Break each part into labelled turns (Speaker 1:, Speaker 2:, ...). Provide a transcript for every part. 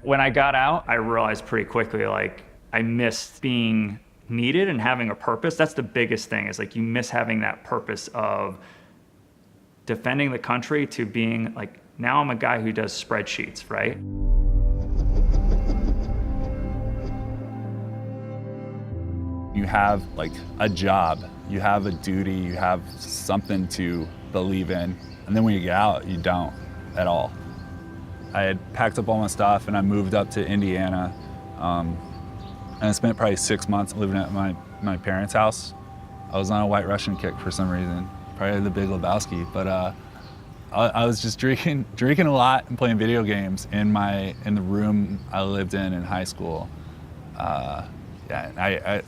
Speaker 1: When I got out, I realized pretty quickly, like, I missed being needed and having a purpose. That's the biggest thing, is like you miss having that purpose of defending the country to being like, now I'm a guy who does spreadsheets, right?
Speaker 2: You have like a job, you have a duty, you have something to believe in. And then when you get out, you don't at all. I had packed up all my stuff and I moved up to Indiana. And I spent probably 6 months living at my parents' house. I was on a White Russian kick for some reason, probably the Big Lebowski, but I was just drinking a lot and playing video games in the room I lived in high school. Yeah, and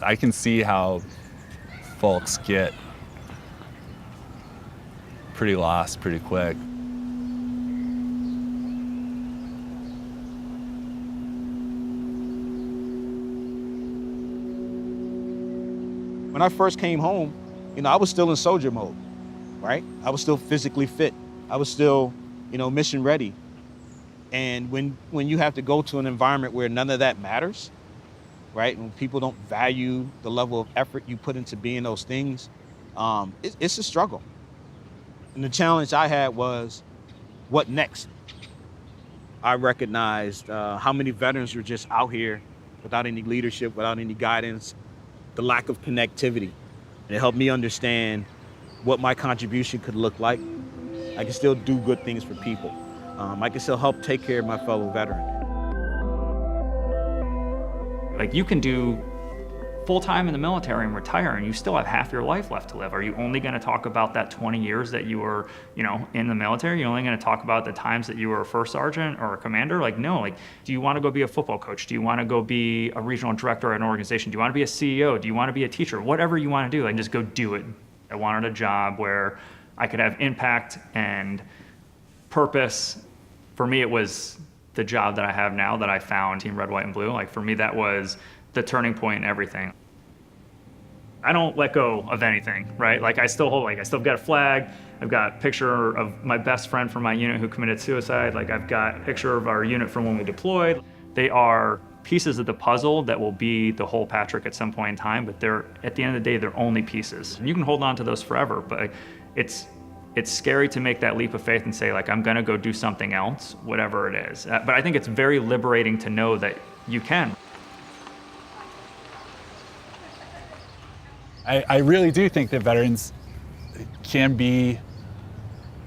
Speaker 2: I can see how folks get pretty lost pretty quick.
Speaker 3: When I first came home, I was still in soldier mode, right? I was still physically fit. I was still, mission ready. And when you have to go to an environment where none of that matters, right? When people don't value the level of effort you put into being those things, it's a struggle. And the challenge I had was, what next? I recognized how many veterans were just out here without any leadership, without any guidance, the lack of connectivity. And it helped me understand what my contribution could look like. I can still do good things for people. I can still help take care of my fellow veteran.
Speaker 1: Like, you can do full-time in the military and retire and you still have half your life left to live. Are you only going to talk about that 20 years that you were, in the military? You're only going to talk about the times that you were a first sergeant or a commander? Like, no. Like, do you want to go be a football coach? Do you want to go be a regional director at an organization? Do you want to be a CEO? Do you want to be a teacher? Whatever you want to do, like, just go do it. I wanted a job where I could have impact and purpose. For me, it was the job that I have now that I found, Team Red, White, and Blue. Like, for me, that was the turning point in everything. I don't let go of anything, right? Like, I still got a flag. I've got a picture of my best friend from my unit who committed suicide. Like, I've got a picture of our unit from when we deployed. They are pieces of the puzzle that will be the whole Patrick at some point in time, but at the end of the day, they're only pieces. And you can hold on to those forever, but it's scary to make that leap of faith and say, like, I'm gonna go do something else, whatever it is. But I think it's very liberating to know that you can.
Speaker 2: I really do think that veterans can be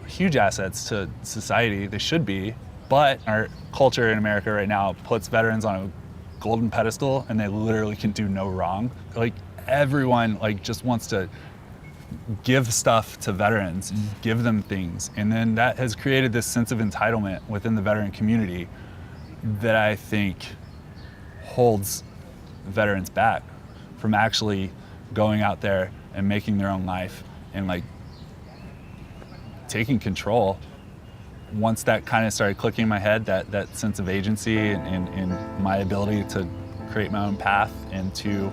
Speaker 2: huge assets to society. They should be, but our culture in America right now puts veterans on a golden pedestal and they literally can do no wrong. Like, everyone just wants to give stuff to veterans, give them things. And then that has created this sense of entitlement within the veteran community that I think holds veterans back from actually going out there and making their own life and taking control. Once that kind of started clicking in my head, that sense of agency and my ability to create my own path and to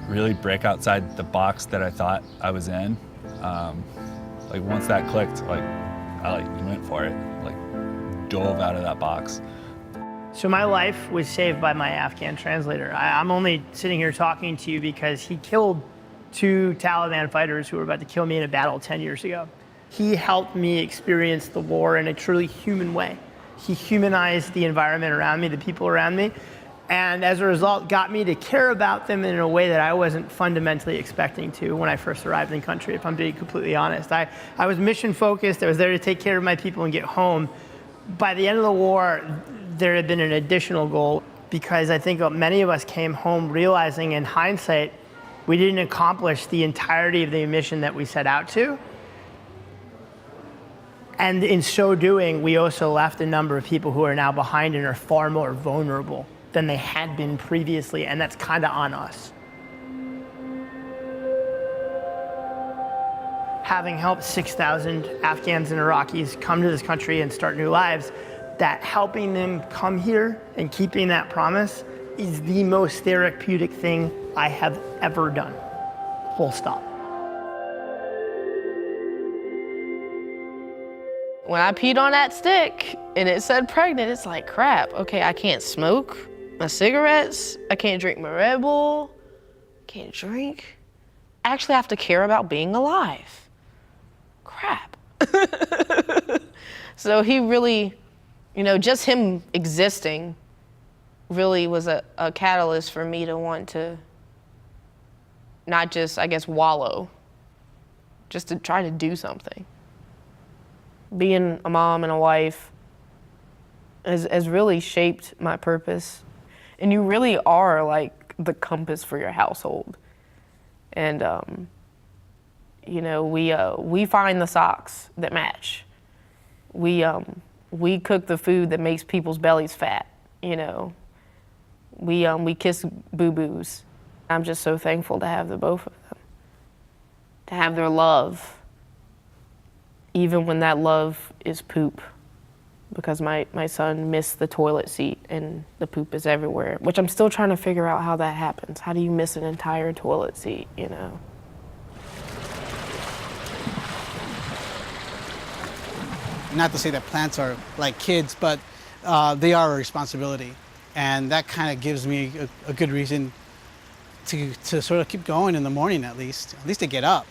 Speaker 2: really break outside the box that I thought I was in. Once that clicked, I went for it, dove out of that box.
Speaker 4: So my life was saved by my Afghan translator. I'm only sitting here talking to you because he killed 2 Taliban fighters who were about to kill me in a battle 10 years ago. He helped me experience the war in a truly human way. He humanized the environment around me, the people around me, and as a result got me to care about them in a way that I wasn't fundamentally expecting to when I first arrived in the country, if I'm being completely honest. I was mission focused, I was there to take care of my people and get home. By the end of the war, there had been an additional goal, because I think many of us came home realizing in hindsight we didn't accomplish the entirety of the mission that we set out to. And in so doing, we also left a number of people who are now behind and are far more vulnerable than they had been previously, and that's kind of on us. Having helped 6,000 Afghans and Iraqis come to this country and start new lives, that helping them come here and keeping that promise is the most therapeutic thing I have ever done. Full stop.
Speaker 5: When I peed on that stick and it said pregnant, it's like, crap, okay, I can't smoke my cigarettes, I can't drink my Red Bull, can't drink. I actually have to care about being alive. Crap. So he really, just him existing really was a catalyst for me to want to not just, I guess, wallow, just to try to do something. Being a mom and a wife has really shaped my purpose. And you really are like the compass for your household. And, we find the socks that match. We cook the food that makes people's bellies fat, We kiss boo-boos. I'm just so thankful to have the both of them. To have their love, even when that love is poop. Because my son missed the toilet seat and the poop is everywhere, which I'm still trying to figure out how that happens. How do you miss an entire toilet seat,
Speaker 6: Not to say that plants are like kids, but they are a responsibility. And that kind of gives me a good reason to sort of keep going in the morning at least to get up.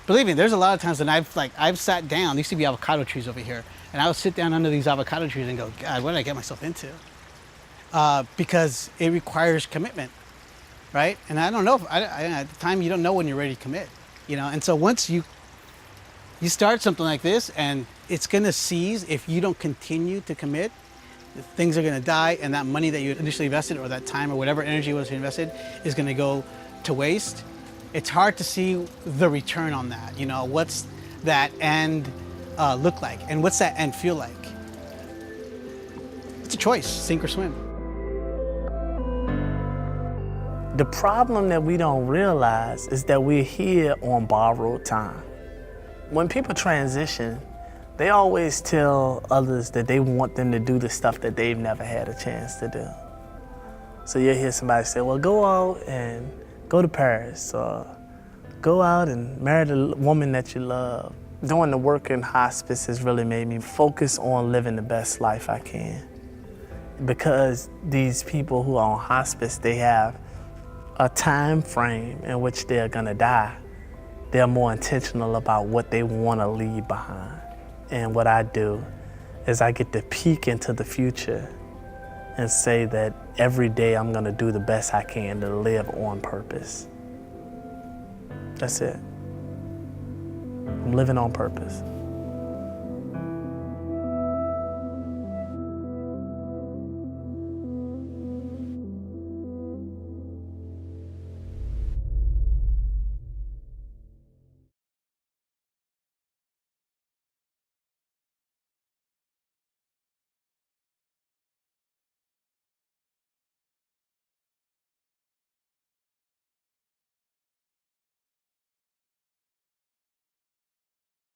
Speaker 6: Believe me, there's a lot of times when I've sat down. There used to be avocado trees over here, and I would sit down under these avocado trees and go, God, what did I get myself into? Because it requires commitment, right? And I don't know, at the time you don't know when you're ready to commit, And so once you start something like this, and it's gonna cease if you don't continue to commit, things are gonna die, and that money that you initially invested, or that time, or whatever energy was invested, is gonna go to waste. It's hard to see the return on that. What's that end look like? And what's that end feel like? It's a choice, sink or swim.
Speaker 7: The problem that we don't realize is that we're here on borrowed time. When people transition, they always tell others that they want them to do the stuff that they've never had a chance to do. So you'll hear somebody say, well, go out and go to Paris, or go out and marry the woman that you love. Doing the work in hospice has really made me focus on living the best life I can. Because these people who are on hospice, they have a time frame in which they're gonna die. They're more intentional about what they wanna leave behind. And what I do is I get to peek into the future and say that every day I'm gonna do the best I can to live on purpose. That's it. I'm living on purpose.